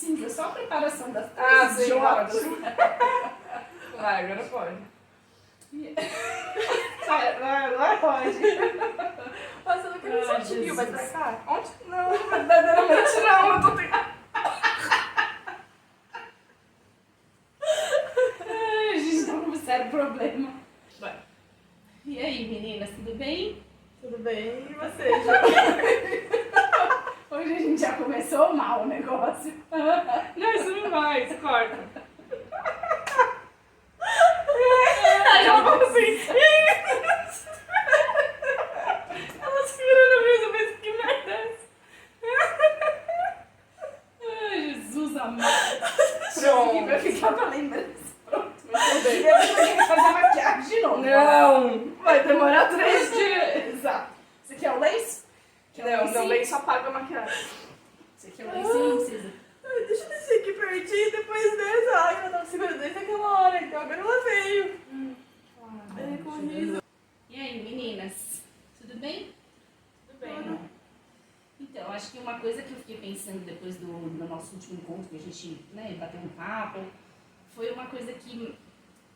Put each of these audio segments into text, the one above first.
cinza, só a preparação das sim, jogos. Vai, agora pode. Agora pode. Nossa, eu não quero Ai, sentir, Jesus. vai pra cá? Onde? Não, verdadeiramente não, eu tô tentando. Ai, a gente tá com um sério problema. Vai. E aí, meninas, tudo bem? Tudo bem? E você, Ju? Hoje a gente já começou mal o negócio. Não, isso não vai, isso corta. Já vamos assim. Ela segurando a mesa, eu pensei, que merda é essa? Ai, Jesus amado. Pronto. Vai ficar pra lembrança. Pronto. Muito bem. Eu vou ter que fazer a maquiagem de novo. Não! Vai demorar 3 dias. Exato. Você quer o lace? Não, lenço apaga a maquiagem. Você quer o lace? Não precisa. Ai, deixa eu descer aqui pertinho, depois dessa. Ai, ela tava segurando desde aquela hora, então agora ela veio. Ai, com riso. E aí, meninas? Tudo bem? Tudo bem. Então, acho que uma coisa que eu fiquei pensando depois do nosso último encontro, que a gente bateu um papo, foi uma coisa que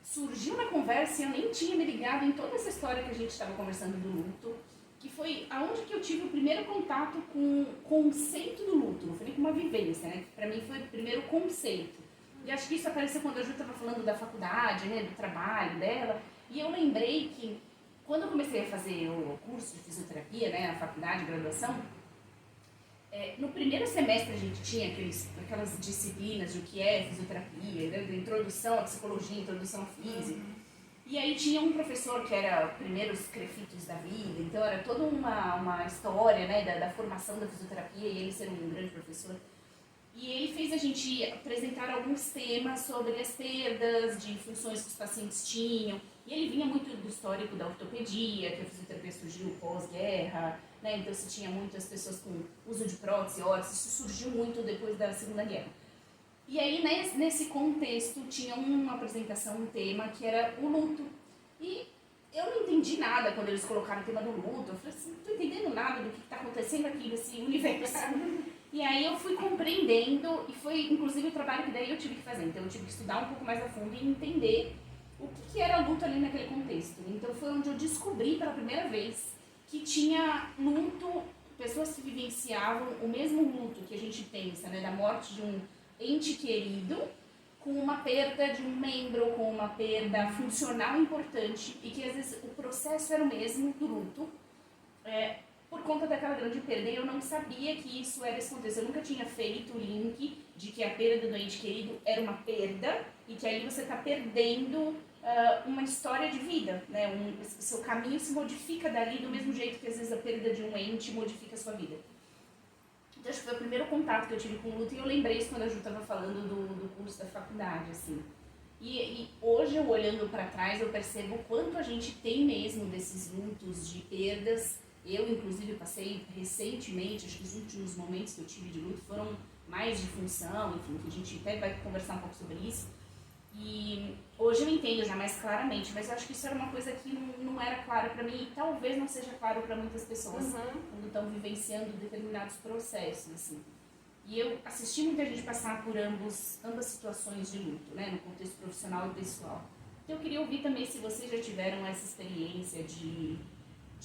surgiu na conversa e eu nem tinha me ligado em toda essa história que a gente estava conversando do luto, que foi aonde que eu tive o primeiro contato com o conceito do luto, não foi nem com uma vivência, né? Pra mim foi o primeiro conceito. E acho que isso apareceu quando a Ju estava falando da faculdade, né, do trabalho dela, e eu lembrei que quando eu comecei a fazer o curso de fisioterapia, né, na faculdade, graduação, no primeiro semestre a gente tinha aquelas disciplinas de o que é fisioterapia, né, da introdução à psicologia, introdução à física. E aí tinha um professor que era primeiros crefitos da vida, então era toda uma história, né, da formação da fisioterapia e ele ser um grande professor. E ele fez a gente apresentar alguns temas sobre as perdas de funções que os pacientes tinham. E ele vinha muito do histórico da ortopedia, que a fisioterapia surgiu pós-guerra, né? Então se tinha muitas pessoas com uso de prótese, órtese, isso surgiu muito depois da Segunda Guerra. E aí nesse contexto tinha uma apresentação, um tema que era o luto. E eu não entendi nada quando eles colocaram o tema do luto. Eu falei assim, não estou entendendo nada do que está acontecendo aqui nesse universo. E aí eu fui compreendendo, e foi inclusive o trabalho que daí eu tive que fazer. Então eu tive que estudar um pouco mais a fundo e entender o que era luto ali naquele contexto. Então foi onde eu descobri pela primeira vez que tinha luto, pessoas que vivenciavam o mesmo luto que a gente pensa, né, da morte de um ente querido, com uma perda de um membro, com uma perda funcional importante, e que às vezes o processo era o mesmo do luto, por conta daquela grande perda. E eu não sabia que isso era esse contexto. Eu nunca tinha feito o link de que a perda do ente querido era uma perda e que aí você está perdendo uma história de vida, né? O seu caminho se modifica dali do mesmo jeito que às vezes a perda de um ente modifica a sua vida. Então acho que foi o primeiro contato que eu tive com o luto e eu lembrei isso quando a Ju estava falando do curso da faculdade, assim. E hoje, eu olhando para trás, eu percebo o quanto a gente tem mesmo desses lutos de perdas. Eu, inclusive, passei recentemente, acho que os últimos momentos que eu tive de luto foram mais de função, enfim, que a gente até vai conversar um pouco sobre isso. E hoje eu entendo já mais claramente, mas eu acho que isso era uma coisa que não era clara para mim e talvez não seja claro para muitas pessoas quando estão vivenciando determinados processos, assim. E eu assisti muita gente passar por ambas situações de luto, né, no contexto profissional e pessoal. Então eu queria ouvir também se vocês já tiveram essa experiência de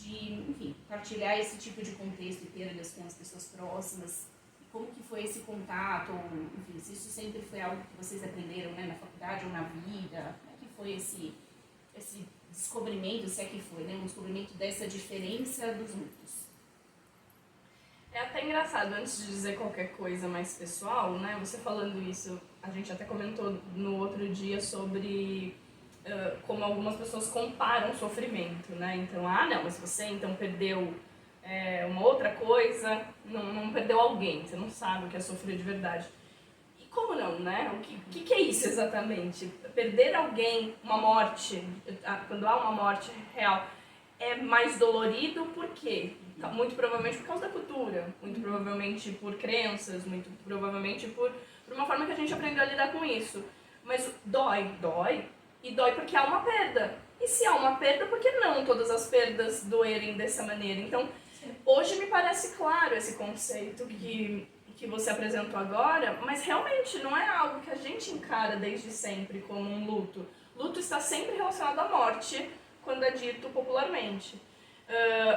enfim, partilhar esse tipo de contexto e perdas com as pessoas próximas, e como que foi esse contato, ou, enfim, se isso sempre foi algo que vocês aprenderam, né, na faculdade ou na vida, como é que foi esse descobrimento, se é que foi, né, um descobrimento dessa diferença dos lutos? É até engraçado, antes de dizer qualquer coisa mais pessoal, né, você falando isso, a gente até comentou no outro dia sobre como algumas pessoas comparam o sofrimento, né, então, não, mas você então perdeu uma outra coisa, não perdeu alguém, você não sabe o que é sofrer de verdade. E como não, né, o que é isso exatamente? Perder alguém, uma morte, quando há uma morte real, é mais dolorido por quê? Muito provavelmente por causa da cultura, muito provavelmente por crenças, muito provavelmente por uma forma que a gente aprendeu a lidar com isso. Mas dói, e dói porque há uma perda. E se há uma perda, por que não todas as perdas doerem dessa maneira? Então, hoje me parece claro esse conceito que que você apresentou agora, mas realmente não é algo que a gente encara desde sempre como um luto. Luto está sempre relacionado à morte, quando é dito popularmente.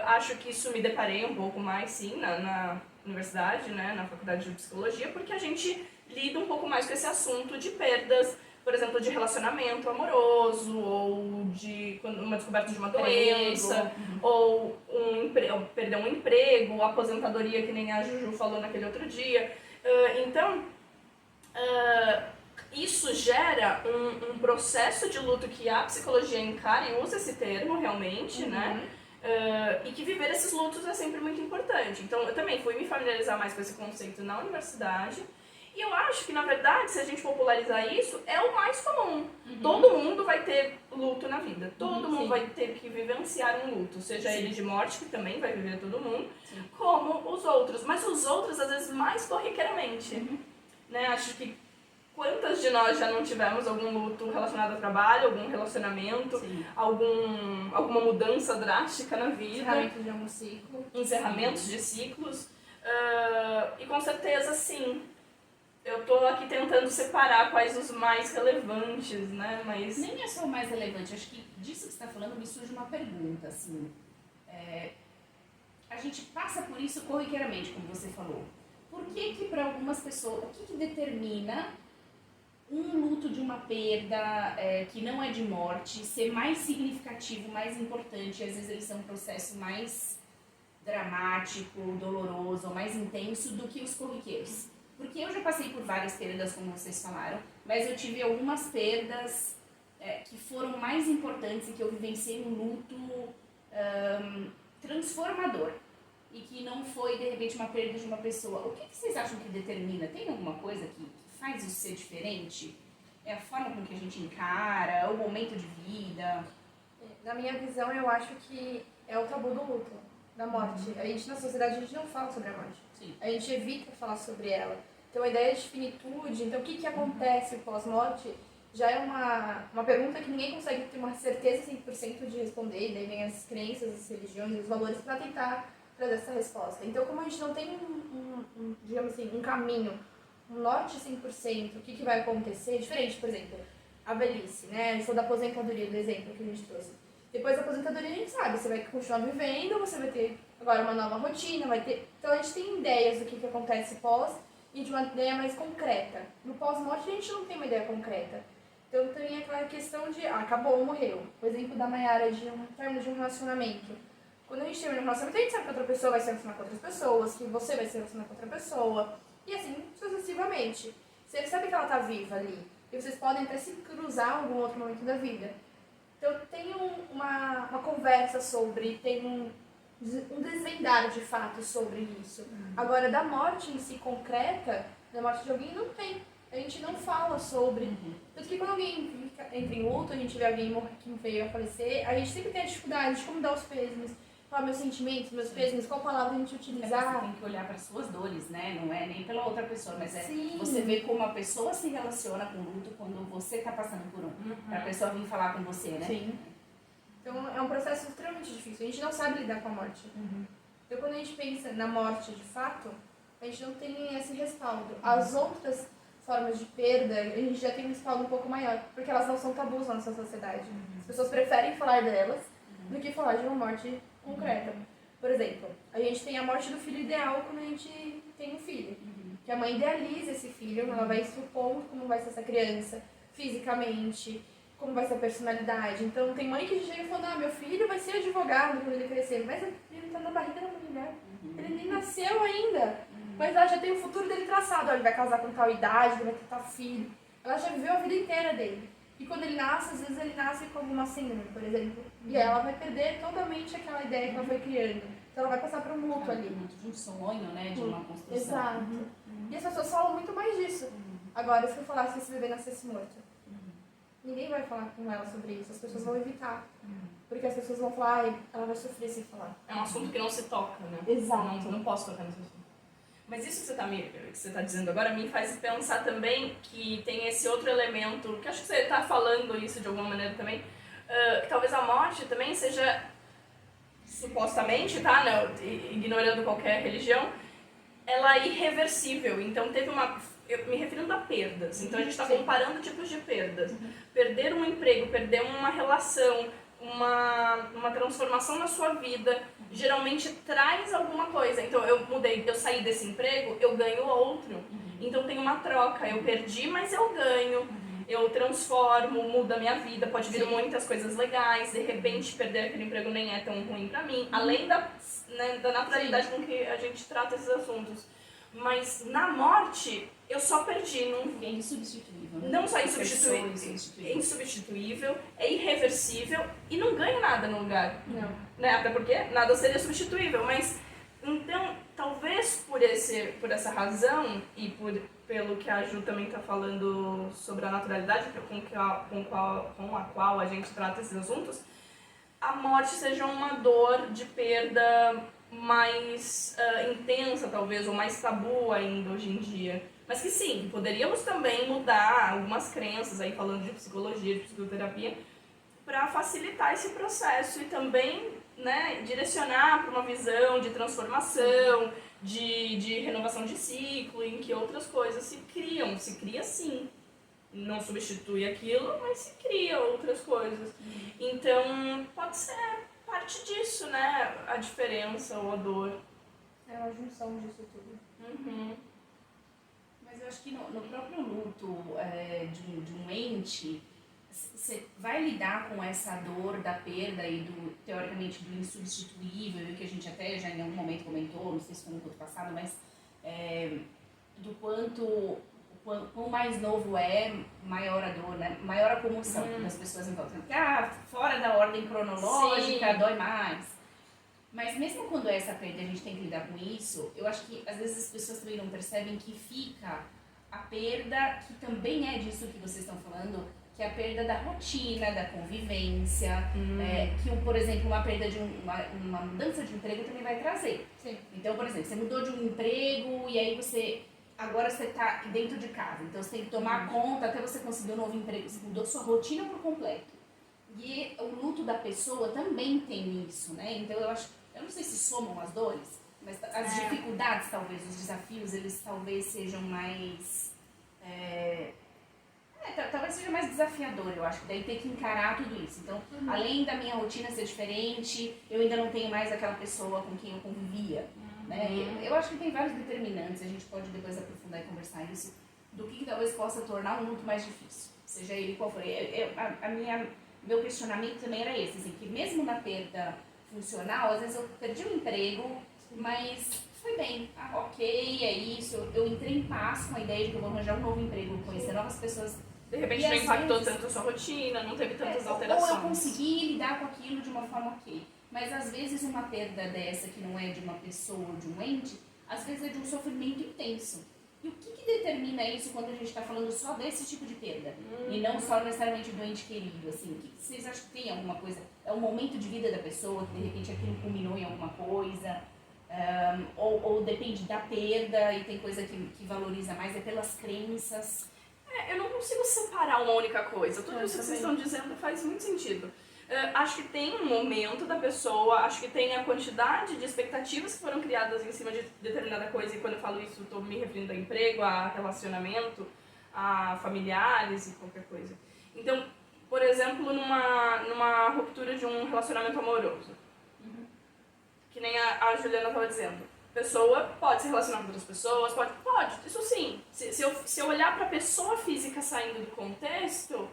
Acho que isso me deparei um pouco mais, sim, na universidade, né, na faculdade de psicologia, porque a gente lida um pouco mais com esse assunto de perdas, por exemplo, de relacionamento amoroso, ou de uma descoberta de uma doença, ou perder um emprego, ou aposentadoria, que nem a Juju falou naquele outro dia. Então, isso gera um processo de luto que a psicologia encara e usa esse termo realmente, né? E que viver esses lutos é sempre muito importante. Então, eu também fui me familiarizar mais com esse conceito na universidade. E eu acho que, na verdade, se a gente popularizar isso, é o mais comum. Todo mundo vai ter luto na vida. Todo mundo vai ter que vivenciar um luto. Seja ele de morte, que também vai viver todo mundo, como os outros. Mas os outros, às vezes, mais corriqueiramente. Né? Acho que quantas de nós já não tivemos algum luto relacionado ao trabalho, algum relacionamento, alguma mudança drástica na vida. Encerramento de um ciclo. Encerramentos de ciclos. E com certeza, sim. Eu tô aqui tentando separar quais os mais relevantes, né? Mas nem é só o mais relevante. Acho que disso que você está falando me surge uma pergunta, assim. A gente passa por isso corriqueiramente, como você falou. Por que para algumas pessoas, o que determina um luto de uma perda que não é de morte ser mais significativo, mais importante? Às vezes eles são um processo mais dramático, doloroso, ou mais intenso do que os corriqueiros. Porque eu já passei por várias perdas, como vocês falaram, mas eu tive algumas perdas que foram mais importantes e que eu vivenciei um luto transformador. E que não foi, de repente, uma perda de uma pessoa. O que vocês acham que determina? Tem alguma coisa que faz isso ser diferente? É a forma com que a gente encara, é o momento de vida? Na minha visão, eu acho que é o tabu do luto, da morte. A gente, na sociedade, a gente não fala sobre a morte. Sim. A gente evita falar sobre ela. Então, a ideia de finitude, então, o que acontece pós-morte, já é uma pergunta que ninguém consegue ter uma certeza 100% de responder, e daí vem as crenças, as religiões, os valores para tentar trazer essa resposta. Então, como a gente não tem digamos assim, um caminho, um norte 100%, o que vai acontecer, diferente, por exemplo, a velhice, né? A gente falou da aposentadoria, do exemplo que a gente trouxe. Depois da aposentadoria a gente sabe, você vai continuar vivendo, você vai ter agora uma nova rotina, vai ter... Então a gente tem ideias do que acontece pós e de uma ideia mais concreta. No pós-morte a gente não tem uma ideia concreta. Então tem aquela questão de, acabou, morreu. O exemplo da Mayara de um término de um relacionamento. Quando a gente termina um relacionamento, a gente sabe que outra pessoa vai se relacionar com outras pessoas, que você vai se relacionar com outra pessoa, e assim sucessivamente. Você sabe que ela tá viva ali, e vocês podem até se cruzar em algum outro momento da vida. Então tem uma conversa sobre, tem um desvendar de fato sobre isso. Agora, da morte em si concreta, da morte de alguém, não tem. A gente não fala sobre. Tanto que quando alguém entra em luto, a gente vê alguém que veio a falecer, a gente sempre tem a dificuldade de como dar os pêsames, falar meus sentimentos, meus pêsames, qual palavra a gente utilizar. Você tem que olhar para as suas dores, né? Não é nem pela outra pessoa, mas Sim. Você vê como a pessoa se relaciona com o luto quando você está passando por para a pessoa vir falar com você, né? Sim. Então é um processo extremamente difícil. A gente não sabe lidar com a morte. Então quando a gente pensa na morte de fato, a gente não tem esse respaldo. As outras formas de perda, a gente já tem um respaldo um pouco maior, porque elas não são tabus na nossa sociedade. As pessoas preferem falar delas do que falar de uma morte concreta. Por exemplo, a gente tem a morte do filho ideal quando a gente tem um filho. Que a mãe idealiza esse filho, ela vai supondo como vai ser essa criança, fisicamente, como vai ser a personalidade. Então tem mãe que chega e fala, meu filho vai ser advogado quando ele crescer, mas ele tá na barriga da mulher. Ele nem nasceu ainda. Mas ela já tem o futuro dele traçado. Ele vai casar com tal idade, ele vai ter tal filho. Ela já viveu a vida inteira dele. E quando ele nasce, às vezes ele nasce com alguma síndrome, por exemplo. E ela vai perder totalmente aquela ideia que ela foi criando. Então ela vai passar por um luto ali. De um sonho, né? De uma construção. Exato. E as pessoas falam muito mais disso. Agora, se eu falasse que esse bebê nascesse morto, ninguém vai falar com ela sobre isso. As pessoas vão evitar. Porque as pessoas vão falar, ela vai sofrer sem falar. é um assunto que não se toca, né? Exato. Não posso tocar nesse assunto. Mas isso que você está dizendo agora me faz pensar também que tem esse outro elemento, que acho que você está falando isso de alguma maneira também, que talvez a morte também seja, supostamente, tá, né, ignorando qualquer religião, ela é irreversível. Então teve uma... Eu me referindo a perdas. Então a gente está comparando tipos de perdas. Perder um emprego, perder uma relação, uma transformação na sua vida, geralmente traz alguma coisa. Então eu mudei, eu saí desse emprego, eu ganho outro. Então tem uma troca. Eu perdi, mas eu ganho. Eu transformo, muda a minha vida, pode vir muitas coisas legais, de repente perder aquele emprego nem é tão ruim pra mim, além da naturalidade com que a gente trata esses assuntos. Mas na morte, eu só perdi. É insubstituível. Né? Não só insubstituível, é irreversível e não ganho nada no lugar. Não. Né? Até porque nada seria substituível, mas então, talvez por essa razão e pelo que a Ju também está falando sobre a naturalidade com a qual a gente trata esses assuntos, a morte seja uma dor de perda mais intensa, talvez, ou mais tabu ainda hoje em dia. Mas que sim, poderíamos também mudar algumas crenças, aí falando de psicologia, de psicoterapia, para facilitar esse processo e também, né, direcionar para uma visão de transformação, de renovação de ciclo, em que outras coisas se criam. Se cria sim. Não substitui aquilo, mas se cria outras coisas. Então, pode ser parte disso, né? A diferença ou a dor. É uma junção disso tudo. Mas eu acho que no próprio luto de um ente, você vai lidar com essa dor da perda e teoricamente, do insubstituível, e que a gente até já em algum momento comentou, não sei se foi no curso passado, mas do quanto mais novo é, maior a dor, né? Maior a comoção das pessoas em volta. Porque, fora da ordem cronológica, dói mais. Mas mesmo quando é essa perda, a gente tem que lidar com isso, eu acho que às vezes as pessoas também não percebem que fica a perda, que também é disso que vocês estão falando, que é a perda da rotina, da convivência, que, por exemplo, uma perda de uma mudança de emprego também vai trazer. Sim. Então, por exemplo, você mudou de um emprego e aí agora você está dentro de casa, então você tem que tomar conta até você conseguir um novo emprego, você mudou sua rotina por completo. E o luto da pessoa também tem isso, né? Então eu não sei se somam as dores, mas as dificuldades, talvez, os desafios, eles talvez sejam mais... talvez seja mais desafiador, eu acho, que daí ter que encarar tudo isso. Então, além da minha rotina ser diferente, eu ainda não tenho mais aquela pessoa com quem eu convivia. Né? Eu acho que tem vários determinantes, a gente pode depois aprofundar e conversar isso, do que talvez possa tornar um luto mais difícil, seja ele qual for. Meu questionamento também era esse, assim, que mesmo na perda funcional, às vezes eu perdi um emprego, mas foi bem, ok, é isso, eu entrei em paz com a ideia de que eu vou arranjar um novo emprego, conhecer novas pessoas. De repente não impactou tanto a sua rotina, não teve tantas alterações. Ou eu consegui lidar com aquilo de uma forma ok. Mas às vezes uma perda dessa, que não é de uma pessoa ou de um ente, às vezes é de um sofrimento intenso. E o que determina isso quando a gente está falando só desse tipo de perda? E não só necessariamente do ente querido, assim? O que vocês acham que tem alguma coisa? É um momento de vida da pessoa, que de repente aquilo culminou em alguma coisa? Ou depende da perda e tem coisa que valoriza mais, é pelas crenças? Eu não consigo separar uma única coisa. Tudo isso que vocês estão dizendo faz muito sentido. Acho que tem um momento da pessoa, acho que tem a quantidade de expectativas que foram criadas em cima de determinada coisa, e quando eu falo isso, estou me referindo a emprego, a relacionamento, a familiares e qualquer coisa. Então, por exemplo, numa ruptura de um relacionamento amoroso, que nem a Juliana estava dizendo, a pessoa pode se relacionar com outras pessoas, pode, isso sim. Se eu olhar para a pessoa física saindo do contexto,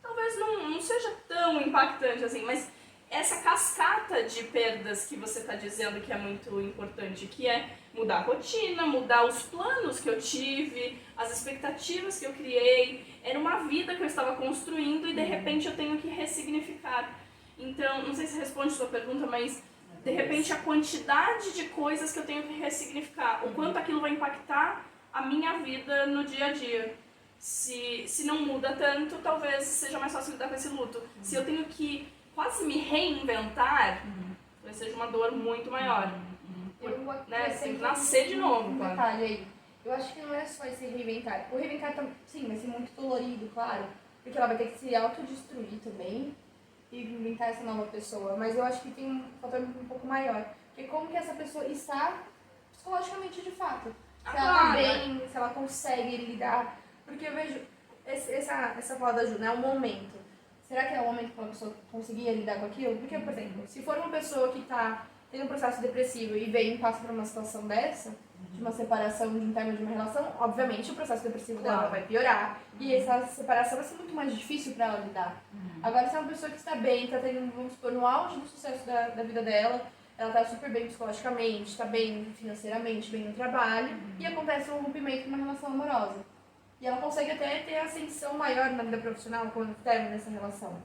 talvez não seja tão impactante assim, mas essa cascata de perdas que você está dizendo que é muito importante, que é mudar a rotina, mudar os planos que eu tive, as expectativas que eu criei, era uma vida que eu estava construindo e de repente eu tenho que ressignificar. Então, não sei se responde a sua pergunta, mas de repente a quantidade de coisas que eu tenho que ressignificar, o quanto aquilo vai impactar a minha vida no dia a dia. Se não muda tanto, talvez seja mais fácil lidar com esse luto. Se eu tenho que quase me reinventar, talvez seja uma dor muito maior. Né? Você tem que nascer de novo. Um detalhe aí. Eu acho que não é só esse reinventar. O reinventar, sim, vai ser muito dolorido, claro. Porque ela vai ter que se autodestruir também e inventar essa nova pessoa. Mas eu acho que tem um fator um pouco maior. Porque como que essa pessoa está psicologicamente de fato. Se ela claro. tá bem, se ela consegue lidar. Porque eu vejo essa fala da Ju, né? É um momento. Será que é o momento que uma pessoa conseguia lidar com aquilo? Porque, por exemplo, se for uma pessoa que tá tendo um processo depressivo e vem e passa por uma situação dessa, de uma separação, de um término de uma relação, obviamente o processo depressivo dela vai piorar. E essa separação vai ser muito mais difícil pra ela lidar. Agora, se é uma pessoa que está bem, tá tendo, vamos supor, no auge do sucesso da vida dela, ela tá super bem psicologicamente, tá bem financeiramente, bem no trabalho, e acontece um rompimento numa relação amorosa. E ela consegue até ter ascensão maior na vida profissional quando termina essa relação.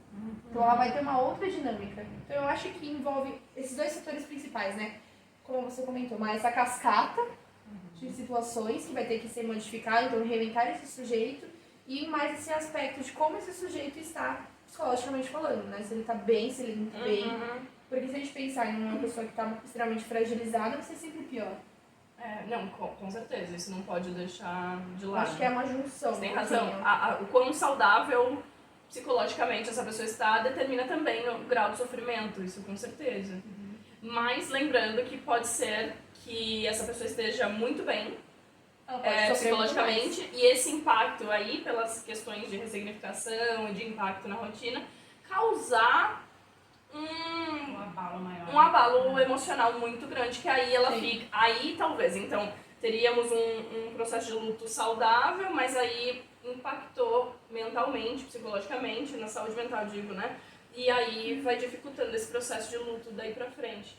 Então ela vai ter uma outra dinâmica. Então eu acho que envolve esses dois setores principais, né? Como você comentou, mais essa cascata de situações que vai ter que ser modificada, então reinventar esse sujeito, e mais esse aspecto de como esse sujeito está psicologicamente falando, né? Se ele tá bem, se ele não tá bem. Porque se a gente pensar em uma pessoa que tá extremamente fragilizada, vai ser sempre pior. Não, com certeza, isso não pode deixar de Eu lado. acho que é uma junção. Você tem razão. O quão saudável psicologicamente essa pessoa está determina também o grau de sofrimento, isso com certeza. Mas lembrando que pode ser que essa pessoa esteja muito bem Ela pode sofrer psicologicamente, muito e esse impacto aí, pelas questões de ressignificação e de impacto na rotina, causar Um abalo maior. um abalo emocional muito grande, que aí ela Sim. fica. Aí talvez, então, teríamos um processo de luto saudável, mas aí impactou mentalmente, psicologicamente, na saúde mental, digo, né? E aí vai dificultando esse processo de luto daí pra frente.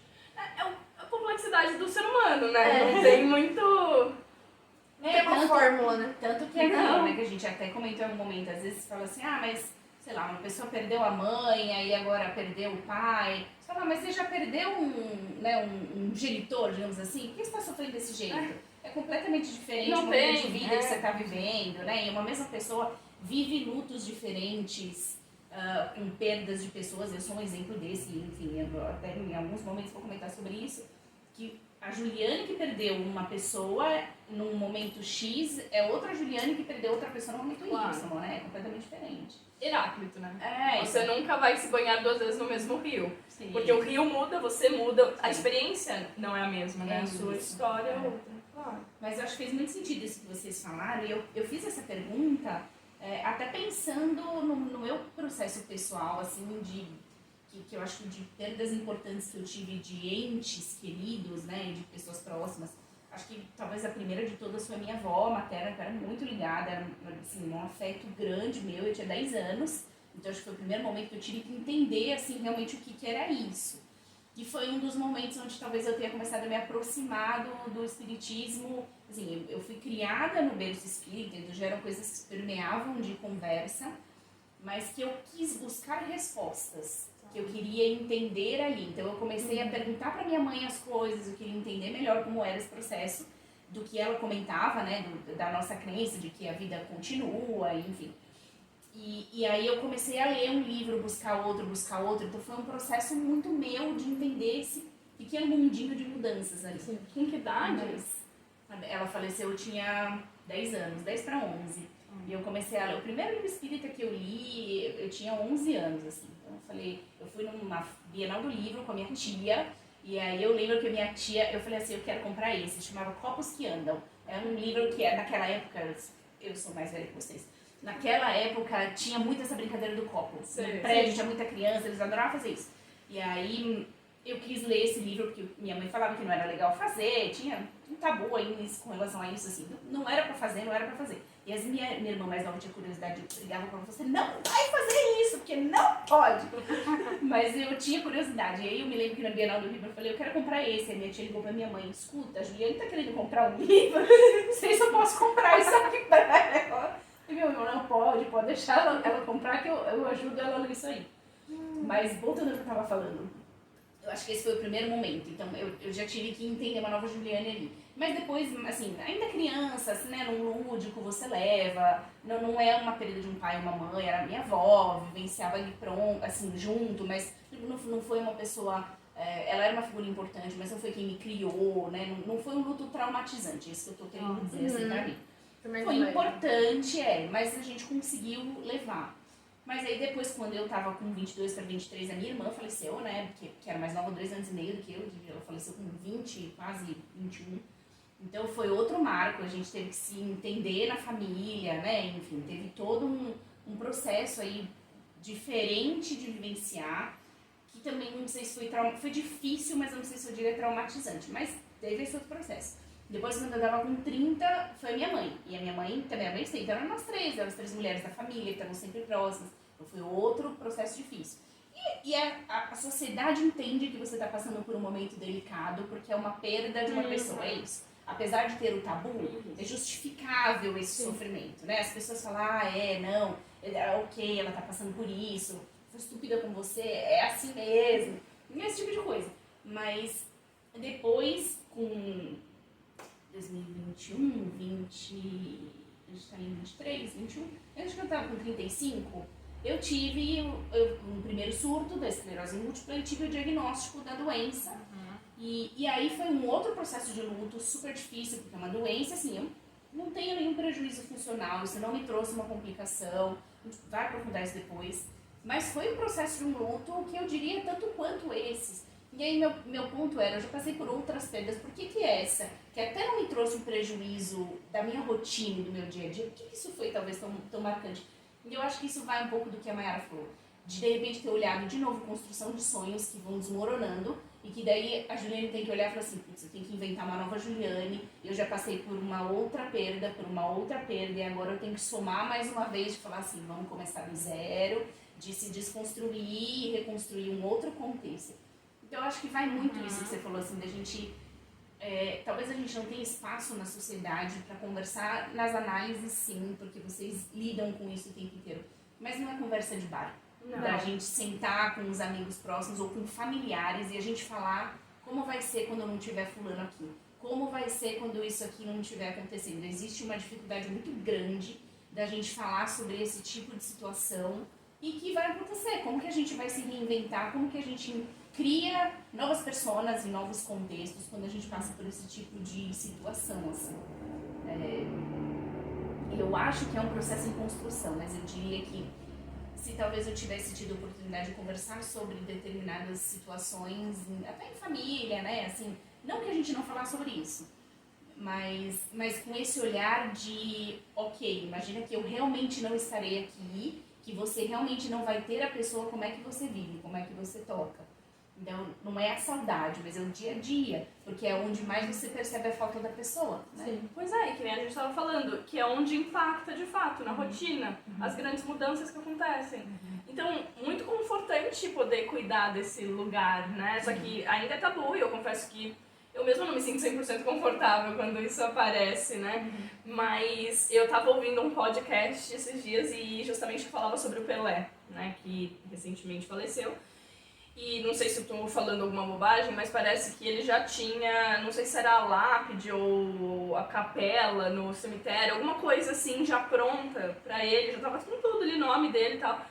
A complexidade do ser humano, né? Não tem muito. Não tem uma fórmula, né? Tanto que não, né? Que a gente até comentou em algum momento, às vezes fala assim, mas, sei lá, uma pessoa perdeu a mãe, aí agora perdeu o pai. Você fala, mas você já perdeu um genitor, digamos assim? Por que você está sofrendo desse jeito? É completamente diferente Não o tem, momento de vida que você está vivendo, né? E uma mesma pessoa vive lutos diferentes, com perdas de pessoas. Eu sou um exemplo desse, enfim, eu até em alguns momentos vou comentar sobre isso, que a Juliane que perdeu uma pessoa num momento X é outra Juliane que perdeu outra pessoa no momento Y, né? É completamente diferente. Heráclito, né? É, Você então, nunca vai se banhar duas vezes no mesmo rio. sim. Porque o rio muda, você muda, a experiência não é a mesma, né? É A sua isso. história é outra. Claro. Mas eu acho que fez muito sentido isso que vocês falaram, e eu fiz essa pergunta até pensando no meu processo pessoal, assim, que eu acho que de perdas importantes que eu tive de entes queridos, né, de pessoas próximas. Acho que talvez a primeira de todas foi a minha avó materna, que eu era muito ligada, era assim, um afeto grande meu, eu tinha 10 anos, então acho que foi o primeiro momento que eu tive que entender, assim, realmente o que era isso. E foi um dos momentos onde talvez eu tenha começado a me aproximar do espiritismo. Assim, eu fui criada no berço espírita, então já eram coisas que se permeavam de conversa, mas que eu quis buscar respostas, que eu queria entender ali. Então eu comecei a perguntar para minha mãe as coisas, eu queria entender melhor como era esse processo, do que ela comentava, né, da nossa crença de que a vida continua, enfim. E aí eu comecei a ler um livro, buscar outro, então foi um processo muito meu de entender esse pequeno mundinho de mudanças ali. Sim. Com que idade? Ela faleceu, eu tinha 10 anos, 10 para 11. E eu comecei a ler. O primeiro livro espírita que eu li, eu tinha 11 anos, assim. Então eu fui numa Bienal do Livro com a minha tia, e aí eu lembro que a minha tia, eu falei assim, eu quero comprar esse, chamava Copos que Andam. É um livro que naquela época, eu sou mais velha que vocês, naquela época tinha muito essa brincadeira do copo. No prédio tinha muita criança, eles adoravam fazer isso. E aí eu quis ler esse livro, porque minha mãe falava que não era legal fazer, tinha um tabu aí com relação a isso, assim. Não era pra fazer, não era pra fazer. E as minha irmã mais nova tinha curiosidade, eu ligava pra você, não vai fazer isso, porque não pode. Mas eu tinha curiosidade. E aí eu me lembro que na Bienal do Livro eu falei, eu quero comprar esse. Aí minha tia ligou pra minha mãe, escuta, a Juliane tá querendo comprar um livro, não sei se eu posso comprar isso aqui pra ela. E meu irmão, não pode deixar ela comprar que eu ajudo ela nisso aí. Mas voltando ao que eu tava falando, eu acho que esse foi o primeiro momento, então eu já tive que entender uma nova Juliane ali. Mas depois, assim, ainda criança, assim, né, num lúdico você leva, não é uma perda de um pai e uma mãe, era minha avó, vivenciava ali pronto, assim, junto, mas não foi uma pessoa, ela era uma figura importante, mas não foi quem me criou, né, não foi um luto traumatizante, isso que eu tô querendo dizer, assim, pra mim. Foi importante, mas a gente conseguiu levar. Mas aí depois, quando eu tava com 22 para 23, a minha irmã faleceu, né, que era mais nova, 2 anos e meio do que eu, ela faleceu com 20, quase 21. Então foi outro marco, a gente teve que se entender na família, né? Enfim, teve todo um processo aí diferente de vivenciar, que também não sei se foi difícil, mas eu não sei se eu diria traumatizante, mas teve esse outro processo. Depois, quando eu tava com 30, foi a minha mãe. E a minha mãe também é adolescente. Então, eram nós três, eram as 3 mulheres da família, que estavam sempre próximas. Então, foi outro processo difícil. E a sociedade entende que você está passando por um momento delicado, porque é uma perda de uma pessoa, é isso. Apesar de ter o tabu, é justificável esse sofrimento, né? As pessoas falam, não, ok, ela tá passando por isso, foi estúpida com você, é assim mesmo. Esse tipo de coisa. Mas depois, com 2021, 20, a gente tá em 23, 21, acho que eu tava com 35, eu tive um primeiro surto da esclerose múltipla e tive o diagnóstico da doença. E aí foi um outro processo de luto super difícil, porque é uma doença, assim, eu não tenho nenhum prejuízo funcional, isso não me trouxe uma complicação, a gente vai aprofundar isso depois. Mas foi um processo de um luto que eu diria tanto quanto esses. E aí meu ponto era, eu já passei por outras perdas, por que essa, que até não me trouxe um prejuízo da minha rotina, do meu dia a dia, por que isso foi talvez tão marcante? E eu acho que isso vai um pouco do que a Mayara falou, de repente ter olhado de novo construção de sonhos que vão desmoronando, e que daí a Juliane tem que olhar e falar assim, putz, eu tenho que inventar uma nova Juliane, eu já passei por uma outra perda, e agora eu tenho que somar mais uma vez, de falar assim, vamos começar do zero, de se desconstruir e reconstruir um outro contexto. Então eu acho que vai muito isso que você falou, assim, da gente, talvez a gente não tenha espaço na sociedade para conversar nas análises, sim, porque vocês lidam com isso o tempo inteiro, mas não é conversa de bar. Da gente sentar com os amigos próximos ou com familiares e a gente falar como vai ser quando não tiver fulano aqui, como vai ser quando isso aqui não estiver acontecendo. Existe uma dificuldade muito grande da gente falar sobre esse tipo de situação e que vai acontecer, como que a gente vai se reinventar, como que a gente cria novas personas e novos contextos quando a gente passa por esse tipo de situação, assim. Eu acho que é um processo em construção, mas eu diria que se talvez eu tivesse tido a oportunidade de conversar sobre determinadas situações, até em família, né, assim, não que a gente não falar sobre isso, mas com esse olhar de, ok, imagina que eu realmente não estarei aqui, que você realmente não vai ter a pessoa, como é que você vive, como é que você toca. Então, não é a saudade, mas é o dia a dia, porque é onde mais você percebe a falta da pessoa, né? Sim. Pois é, que nem a gente estava falando, que é onde impacta de fato, na rotina, as grandes mudanças que acontecem. Então, muito confortante poder cuidar desse lugar, né? Só que ainda é tabu, e eu confesso que eu mesma não me sinto 100% confortável quando isso aparece, né? Mas eu tava ouvindo um podcast esses dias e justamente falava sobre o Pelé, né? Que recentemente faleceu. E não sei se eu tô falando alguma bobagem, mas parece que ele já tinha, não sei se era a lápide ou a capela no cemitério, alguma coisa assim já pronta pra ele, já tava com tudo ali, nome dele e tal,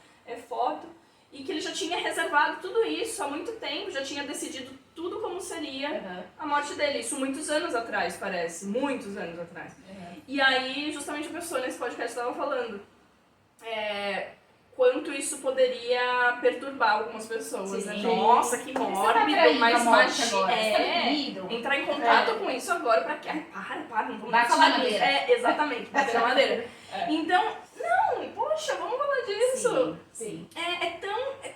foto, e que ele já tinha reservado tudo isso há muito tempo, já tinha decidido tudo como seria a morte dele, isso muitos anos atrás, parece, muitos anos atrás. E aí, justamente a pessoa nesse podcast estava falando, quanto isso poderia perturbar algumas pessoas, né? Nossa, que mórbido, mas imagina, entrar em contato com isso agora pra quê? Para, não vamos falar disso. Exatamente, bater na madeira. Então, não, poxa, vamos falar disso. Sim. É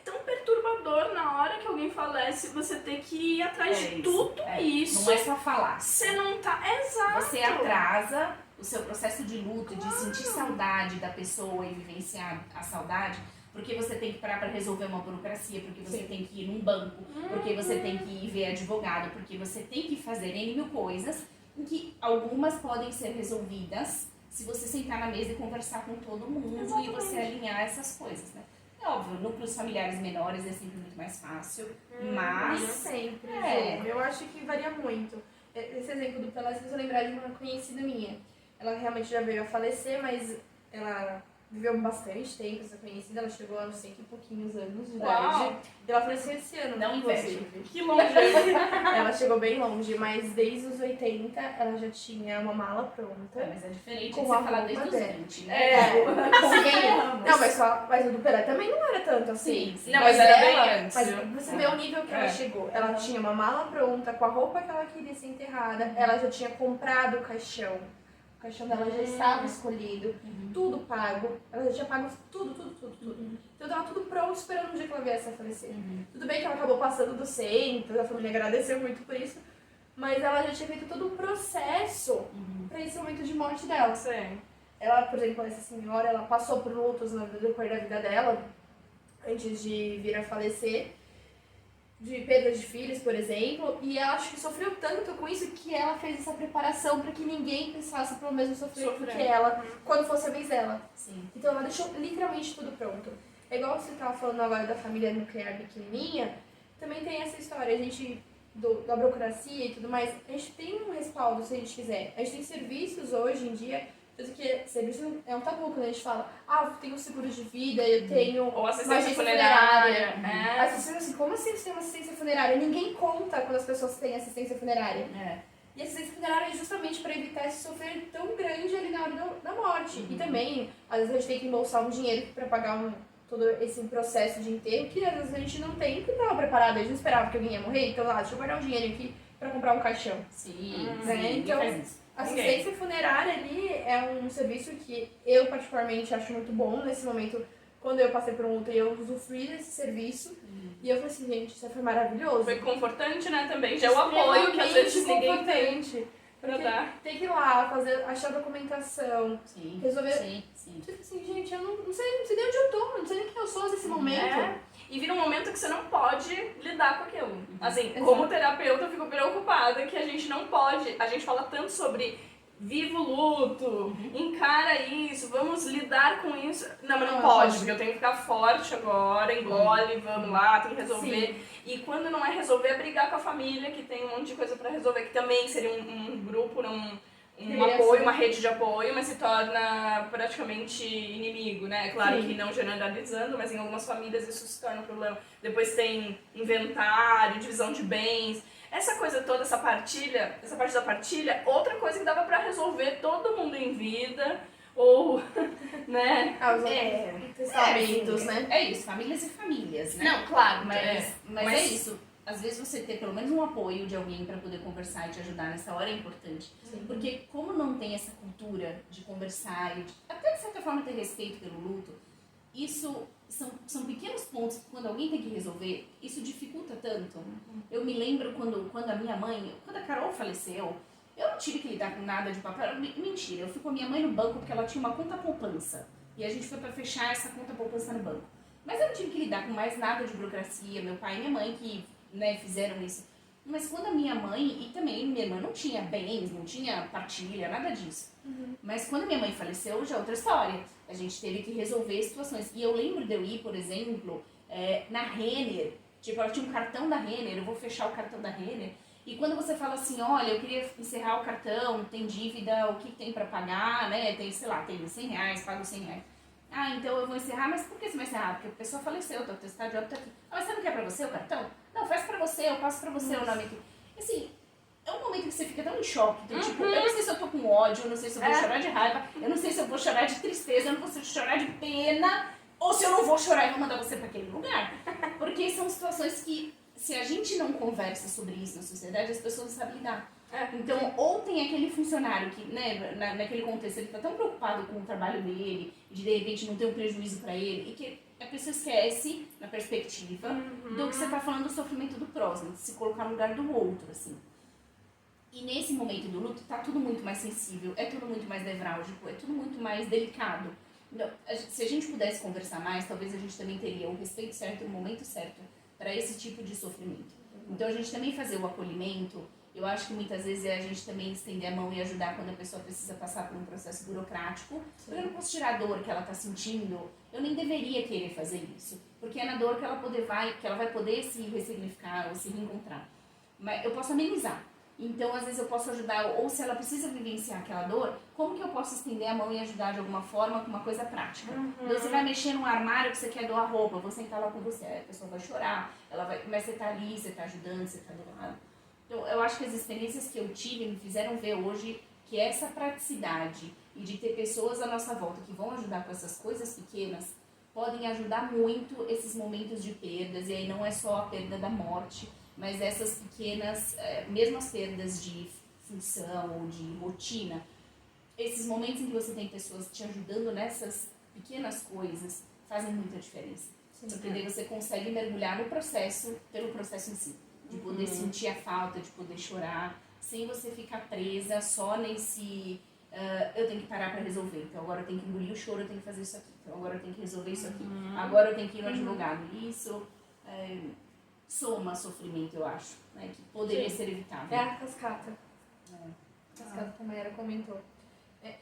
tão perturbador na hora que alguém falece, você ter que ir atrás de tudo isso. Não é só falar. Você não tá, exato. Você atrasa o seu processo de luto, de sentir saudade da pessoa e vivenciar a saudade, porque você tem que parar para resolver uma burocracia, porque você tem que ir num banco, porque você tem que ir ver advogado, porque você tem que fazer N mil coisas, em que algumas podem ser resolvidas se você sentar na mesa e conversar com todo mundo. Exatamente. E você alinhar essas coisas, né? É óbvio, núcleos familiares menores é sempre muito mais fácil, mas... Nem sempre, eu acho que varia muito. Esse exemplo do Pelé, se você lembrar de uma conhecida minha, ela realmente já veio a falecer, mas ela viveu bastante tempo, essa conhecida, ela chegou aos 100 e pouquinhos anos de Uau. idade. E ela faleceu esse ano, Não inveja. inclusive. Que longe. Ela chegou bem longe, mas desde os 80 ela já tinha uma mala pronta. Mas é diferente Com de você a falar roupa desde os dela. 20, né? Não, mas o do Pelé também não era tanto assim. Sim, sim. Não, mas era bem ela, antes. mas você vê o nível que ela chegou. Ela tinha uma mala pronta, com a roupa que ela queria ser enterrada. Ela já tinha comprado o caixão. O caixão dela já estava escolhido. Tudo pago. Ela já tinha pago tudo. Então tava tudo pronto, esperando o dia que ela viesse a falecer. Tudo bem que ela acabou passando do 100, então a família agradeceu muito por isso. Mas ela já tinha feito todo o processo para esse momento de morte dela. Sim. Ela, por exemplo, essa senhora, ela passou por lutos no decorrer da vida dela, antes de vir a falecer, de perda de filhos, por exemplo, e ela acho que sofreu tanto com isso que ela fez essa preparação para que ninguém passasse pelo mesmo sofrimento que ela, quando fosse a vez dela. Sim. Então ela deixou literalmente tudo pronto. É igual você estava falando agora da família nuclear pequenininha, também tem essa história, a gente, da burocracia e tudo mais, a gente tem um respaldo se a gente quiser. A gente tem serviços hoje em dia, tanto que serviço é um tabu quando a gente fala, eu tenho seguro de vida, eu tenho Ou uma assistência agência funerária. As pessoas assim, como assim você tem uma assistência funerária? Ninguém conta quando as pessoas têm assistência funerária. E a assistência funerária é justamente para evitar esse sofrer tão grande ali na hora da morte. E também, às vezes a gente tem que embolsar um dinheiro para pagar todo esse processo de enterro, que às vezes a gente não tem, porque estava preparado, a gente não esperava que alguém ia morrer, então deixa eu guardar um dinheiro aqui para comprar um caixão. Sim, Então, assistência funerária ali é um serviço que eu particularmente acho muito bom nesse momento. Quando eu passei por um luto, eu usufruí desse serviço. E eu falei assim, gente, isso foi maravilhoso. Foi confortante, né, também. Já é o apoio que às vezes ninguém tem. Porque tem que ir lá, achar documentação, resolver. Sim. Tipo assim, gente, eu não sei nem onde eu tô, não sei nem quem eu sou nesse momento. E vira um momento que você não pode lidar com aquilo. Assim, como terapeuta, eu fico preocupada que a gente não pode. A gente fala tanto sobre viva o luto, encara isso, vamos lidar com isso. Não, mas não pode, porque eu tenho que ficar forte agora, engole, vamos lá, tem que resolver. Sim. E quando não é resolver, é brigar com a família, que tem um monte de coisa pra resolver, que também seria um grupo, um apoio, uma rede de apoio, mas se torna praticamente inimigo, né? Claro que não generalizando, mas em algumas famílias isso se torna um problema. Depois tem inventário, divisão de bens. Essa coisa toda, essa parte da partilha, outra coisa que dava pra resolver todo mundo em vida, ou, né? Os testamentos, né? É isso, famílias e famílias, né? Não, claro, Mas é isso. Às vezes você ter pelo menos um apoio de alguém para poder conversar e te ajudar nessa hora é importante. Porque como não tem essa cultura de conversar e até de certa forma ter respeito pelo luto, isso são pequenos pontos que quando alguém tem que resolver, isso dificulta tanto. Eu me lembro quando a minha mãe, quando a Carol faleceu, eu não tive que lidar com nada de papel. Mentira, eu fui com a minha mãe no banco porque ela tinha uma conta poupança. E a gente foi para fechar essa conta poupança no banco. Mas eu não tive que lidar com mais nada de burocracia, meu pai e minha mãe que fizeram isso. Mas quando a minha mãe, e também minha irmã não tinha bens, não tinha partilha, nada disso. Mas quando a minha mãe faleceu, já é outra história. A gente teve que resolver situações. E eu lembro de eu ir, por exemplo, na Renner. Tipo, ela tinha um cartão da Renner, eu vou fechar o cartão da Renner. E quando você fala assim, olha, eu queria encerrar o cartão, tem dívida, o que tem pra pagar, né? Tem, sei lá, tem R$100, pago R$100. Então eu vou encerrar, mas por que você vai encerrar? Porque a pessoa faleceu, teu atestado de óbito tá aqui. Mas você não quer pra você o cartão? Não, faz pra você, eu passo pra você o nome aqui. Assim, é um momento que você fica tão em choque. Então, tipo, eu não sei se eu tô com ódio, eu não sei se eu vou chorar de raiva, eu não sei se eu vou chorar de tristeza, eu não vou chorar de pena, ou se eu não vou chorar e vou mandar você pra aquele lugar. Porque são situações que, se a gente não conversa sobre isso na sociedade, as pessoas não sabem lidar. Então, ou tem aquele funcionário que, né, naquele contexto, ele tá tão preocupado com o trabalho dele, de repente não ter um prejuízo pra ele, e que a pessoa esquece, na perspectiva, do que você tá falando do sofrimento do próximo, de se colocar no lugar do outro, assim. E nesse momento do luto, tá tudo muito mais sensível, é tudo muito mais nevrálgico, é tudo muito mais delicado. Então, se a gente pudesse conversar mais, talvez a gente também teria o respeito certo, o momento certo para esse tipo de sofrimento. Então, a gente também fazer o acolhimento. Eu acho que muitas vezes é a gente também estender a mão e ajudar quando a pessoa precisa passar por um processo burocrático. Porque eu não posso tirar a dor que ela está sentindo. Eu nem deveria querer fazer isso. Porque é na dor que ela vai poder se ressignificar ou se reencontrar. Mas eu posso amenizar. Então, às vezes eu posso ajudar, ou se ela precisa vivenciar aquela dor, como que eu posso estender a mão e ajudar de alguma forma com uma coisa prática? Então, você vai mexer num armário que você quer doar roupa, eu vou sentar lá com você, a pessoa vai chorar, mas você tá ali, você tá ajudando, você tá do lado. Então, eu acho que as experiências que eu tive me fizeram ver hoje que essa praticidade e de ter pessoas à nossa volta que vão ajudar com essas coisas pequenas podem ajudar muito esses momentos de perdas, e aí não é só a perda da morte, mas essas pequenas, mesmo as perdas de função ou de rotina, esses momentos em que você tem pessoas te ajudando nessas pequenas coisas fazem muita diferença. Porque daí você consegue mergulhar no processo, pelo processo em si, de poder sentir a falta, de poder chorar, sem você ficar presa só nesse eu tenho que parar para resolver, então agora eu tenho que engolir o choro, eu tenho que fazer isso aqui, então agora eu tenho que resolver isso aqui, agora eu tenho que ir no advogado. Isso soma sofrimento, eu acho, né, que poderia ser evitável. É a cascata. A cascata, como a Mayara comentou.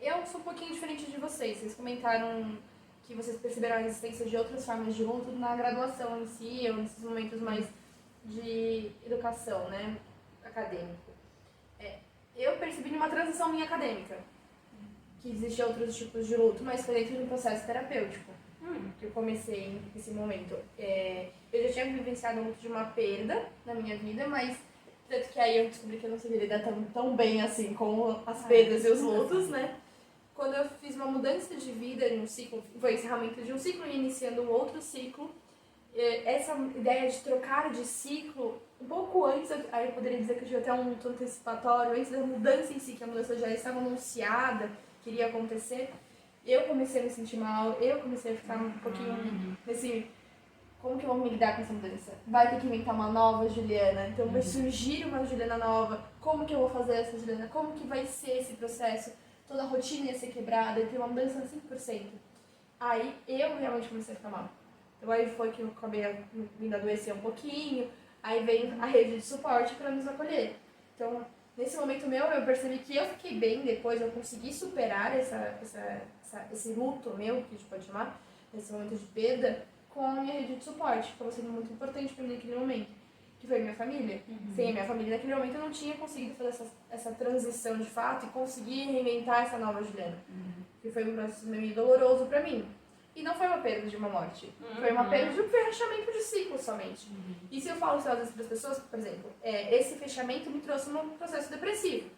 Eu sou um pouquinho diferente de vocês. Vocês comentaram que vocês perceberam a existência de outras formas de luto na graduação em si, ou nesses momentos mais de educação, né, acadêmico. Eu percebi numa transição minha acadêmica que existiam outros tipos de luto, mas foi dentro de um processo terapêutico que eu comecei nesse momento. Eu já tinha vivenciado o luto de uma perda na minha vida, mas tanto que aí eu descobri que eu não sabia lidar tão bem assim com as perdas e os lutos, né? Quando eu fiz uma mudança de vida em um ciclo, foi o encerramento de um ciclo e iniciando um outro ciclo, essa ideia de trocar de ciclo, um pouco antes, aí eu poderia dizer que eu tive até um luto antecipatório, antes da mudança em si, que a mudança já estava anunciada, que iria acontecer, eu comecei a me sentir mal, eu comecei a ficar um pouquinho nesse... Como que eu vou me lidar com essa mudança? Vai ter que inventar uma nova Juliana, então vai surgir uma Juliana nova, como que eu vou fazer essa Juliana? Como que vai ser esse processo? Toda a rotina ia ser quebrada, ia ter uma mudança de 5%. Aí eu realmente comecei a ficar mal. Então aí foi que eu acabei me adoecer um pouquinho, aí veio a rede de suporte para nos acolher. Então, nesse momento meu, eu percebi que eu fiquei bem depois, eu consegui superar esse luto meu, que a gente pode chamar, esse momento de perda, com a minha rede de suporte, que estava sendo muito importante para mim naquele momento, que foi a minha família. Sem a minha família naquele momento eu não tinha conseguido fazer essa transição de fato e conseguir reinventar essa nova Juliana, que foi um processo meio doloroso para mim. E não foi uma perda de uma morte, foi uma perda de um fechamento de ciclo somente. E se eu falo isso às vezes para as pessoas, por exemplo, esse fechamento me trouxe num processo depressivo,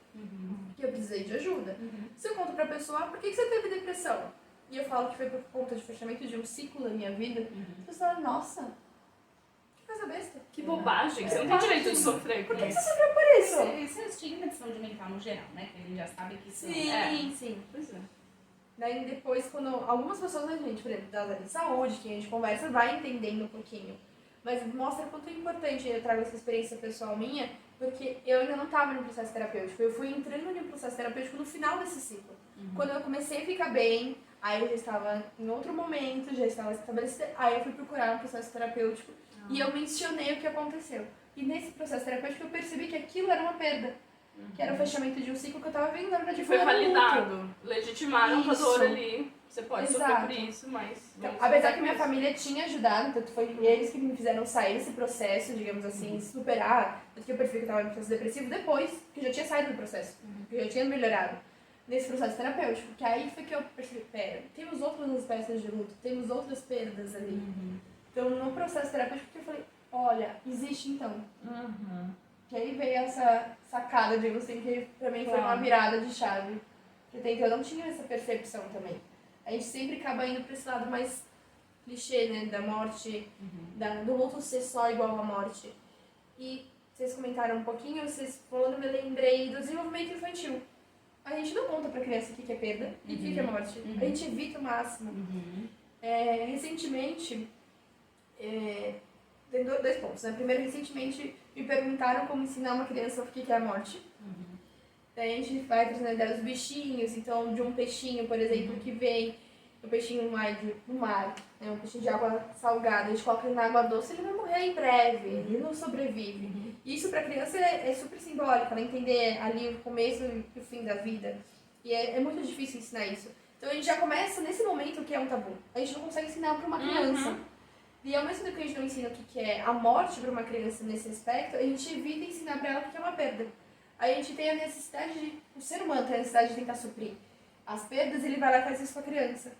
que eu precisei de ajuda. Se eu conto para a pessoa, por que você teve depressão? E eu falo que foi por conta de fechamento de um ciclo na minha vida, as pessoas falam, nossa, que coisa besta. Que bobagem, você não tem direito de sofrer com Por que isso. você sofreu por isso? Isso é estigma de saúde mental no geral, né? Que a gente já sabe que isso Sim. Pois é. Daí depois, quando algumas pessoas da gente, por exemplo, da área de saúde, que a gente conversa, vai entendendo um pouquinho. Mas mostra quanto é importante, eu trago essa experiência pessoal minha, porque eu ainda não estava no processo terapêutico. Eu fui entrando no processo terapêutico no final desse ciclo. Quando eu comecei a ficar bem, aí eu já estava em outro momento, já estava estabelecida, aí eu fui procurar um processo terapêutico e eu mencionei o que aconteceu. E nesse processo terapêutico eu percebi que aquilo era uma perda. Que era o fechamento de um ciclo que eu estava vendo, na verdade Foi era validado, legitimaram a Isso. dor ali. Você pode sofrer Exato. por isso, mas... Então, vamos apesar sofrer que minha por isso. família tinha ajudado, tanto foi eles que me fizeram sair desse processo, digamos assim, superar, tanto que eu percebi que eu estava em processo depressivo depois, que eu já tinha saído do processo, que eu já tinha melhorado nesse processo terapêutico, que aí foi que eu percebi, pera, temos outras espécies de luto, temos outras perdas ali. Então, no processo terapêutico, que eu falei, olha, existe então. Que aí veio essa sacada, digamos assim, que pra mim foi uma virada de chave. Porque até então eu não tinha essa percepção também. A gente sempre acaba indo pra esse lado mais clichê, né, da morte, do luto ser só igual à morte. E vocês comentaram um pouquinho, vocês falando, me lembrei do desenvolvimento infantil. A gente não conta pra criança o que é perda e o que é morte. A gente evita o máximo. Recentemente, tem dois pontos, né? Primeiro, recentemente me perguntaram como ensinar uma criança o que é a morte. Daí a gente vai trazendo a ideia dos bichinhos, então de um peixinho, por exemplo, que vem, um peixinho no mar, né? Um peixinho de água salgada, a gente coloca ele na água doce, ele vai morrer em breve, ele não sobrevive. Isso para a criança é super simbólico, ela entender ali o começo e o fim da vida. E é muito difícil ensinar isso. Então a gente já começa nesse momento que é um tabu. A gente não consegue ensinar para uma criança. E ao mesmo tempo que a gente não ensina o que é a morte para uma criança nesse aspecto, a gente evita ensinar para ela o que é uma perda. a gente tem a necessidade o ser humano tem a necessidade de tentar suprir as perdas, ele vai lá e faz isso com a criança.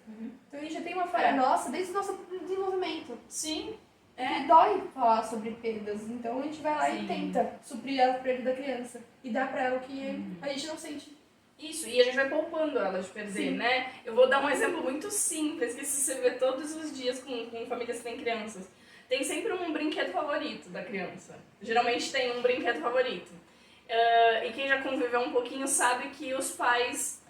Então a gente já tem uma falha nossa desde o nosso desenvolvimento. Sim. E dói falar sobre perdas, então a gente vai lá Sim. e tenta suprir a perda da criança e dá pra ela o que a gente não sente. Isso, e a gente vai poupando ela de perder, Sim. né? Eu vou dar um exemplo muito simples, que isso você vê todos os dias com famílias que têm crianças. Tem sempre um brinquedo favorito da criança. Geralmente tem um brinquedo favorito. E quem já conviveu um pouquinho sabe que os pais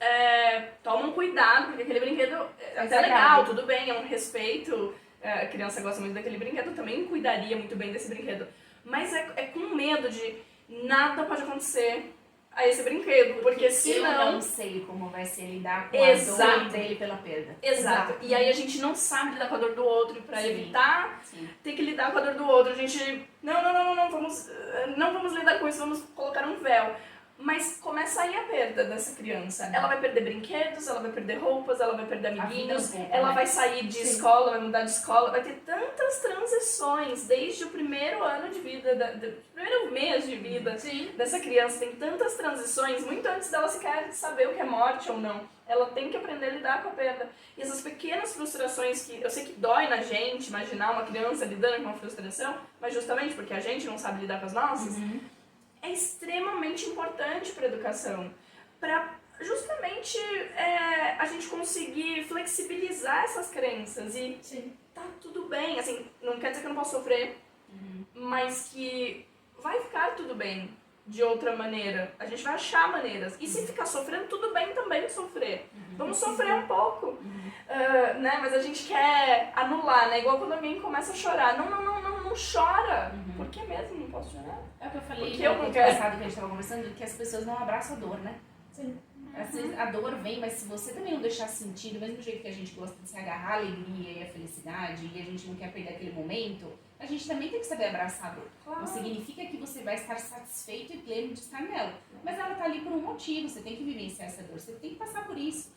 tomam cuidado, porque aquele brinquedo é até legal, tudo bem, é um respeito. A criança gosta muito daquele brinquedo, eu também cuidaria muito bem desse brinquedo. Mas é com medo de nada pode acontecer a esse brinquedo, porque senão... Eu não sei como vai ser lidar com Exato. a dor dele pela perda. Exato. E aí a gente não sabe lidar com a dor do outro, e pra Sim. evitar Sim. ter que lidar com a dor do outro, a gente... Não vamos lidar com isso, vamos colocar um véu. Mas começa aí a perda dessa criança. Ela vai perder brinquedos, ela vai perder roupas, ela vai perder amiguinhos, ela vai sair de escola, vai mudar de escola, vai ter tantas transições desde o primeiro ano de vida, do primeiro mês de vida dessa criança. Tem tantas transições, muito antes dela sequer saber o que é morte ou não. Ela tem que aprender a lidar com a perda. E essas pequenas frustrações que eu sei que dói na gente imaginar uma criança lidando com uma frustração, mas justamente porque a gente não sabe lidar com as nossas, é extremamente importante para a educação, para justamente a gente conseguir flexibilizar essas crenças e tá tudo bem, assim, não quer dizer que eu não posso sofrer, mas que vai ficar tudo bem de outra maneira, a gente vai achar maneiras, e se ficar sofrendo, tudo bem também sofrer, vamos sofrer um pouco, né, mas a gente quer anular, né, igual quando alguém começa a chorar, não chora, por que mesmo não posso chorar? É o que eu falei Porque eu no não quero. passado que a gente estava conversando, que as pessoas não abraçam a dor, né? Sim. Às vezes a dor vem, mas se você também não deixar sentir, do mesmo jeito que a gente gosta de se agarrar à alegria e à felicidade, e a gente não quer perder aquele momento, a gente também tem que saber abraçar a dor. Não significa que você vai estar satisfeito e pleno de estar nela, mas ela está ali por um motivo, você tem que vivenciar essa dor, você tem que passar por isso.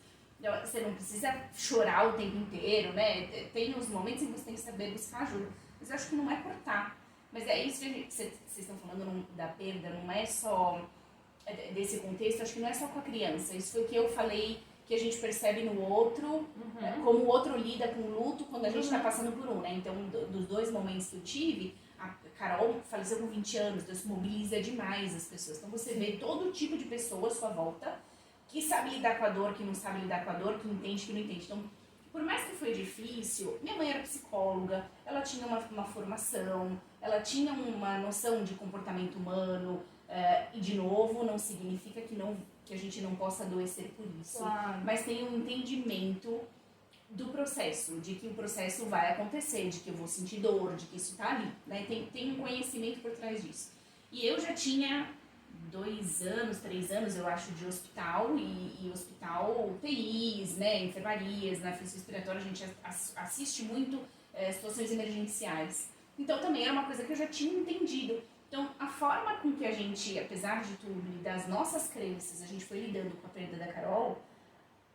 Você não precisa chorar o tempo inteiro, né? Tem os momentos em que você tem que saber buscar ajuda, mas eu acho que não é cortar. Mas é isso que vocês estão falando da perda, não é só desse contexto, acho que não é só com a criança. Isso foi o que eu falei, que a gente percebe no outro, como o outro lida com o luto quando a gente está passando por um, né? Então, dos 2 momentos que eu tive, a Carol faleceu com 20 anos, então isso mobiliza demais as pessoas. Então você vê todo tipo de pessoa à sua volta que sabe lidar com a dor, que não sabe lidar com a dor, que entende, que não entende. Então, por mais que foi difícil, minha mãe era psicóloga, ela tinha uma formação, ela tinha uma noção de comportamento humano, e de novo, não significa que a gente não possa adoecer por isso, mas tem um entendimento do processo, de que o processo vai acontecer, de que eu vou sentir dor, de que isso tá ali, né? Tem um conhecimento por trás disso. E eu já tinha 2 anos, 3 anos, eu acho, de hospital, e hospital UTIs, né, enfermarias, na física respiratória, a gente assiste muito situações emergenciais. Então também era uma coisa que eu já tinha entendido. Então a forma com que a gente, apesar de tudo, e das nossas crenças, a gente foi lidando com a perda da Carol,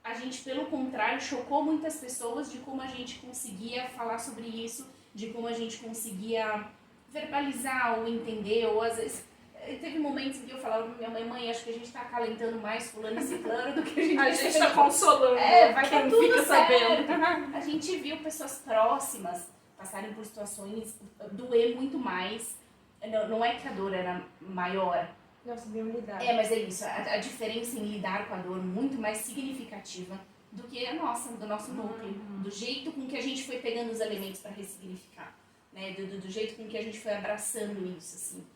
a gente, pelo contrário, chocou muitas pessoas de como a gente conseguia falar sobre isso, de como a gente conseguia verbalizar ou entender, ou às vezes... Teve momentos em que eu falava pra minha mãe, acho que a gente tá acalentando mais fulano e ciclano do que a gente tá consolando. vai quem tá tudo fica certo. sabendo. A gente viu pessoas próximas passarem por situações, doer muito mais. Não é que a dor era maior. Não sabiam lidar. Mas é isso. A diferença em lidar com a dor muito mais significativa do que a nossa, do nosso núcleo. Do jeito com que a gente foi pegando os elementos para ressignificar. Né? Do jeito com que a gente foi abraçando isso, assim.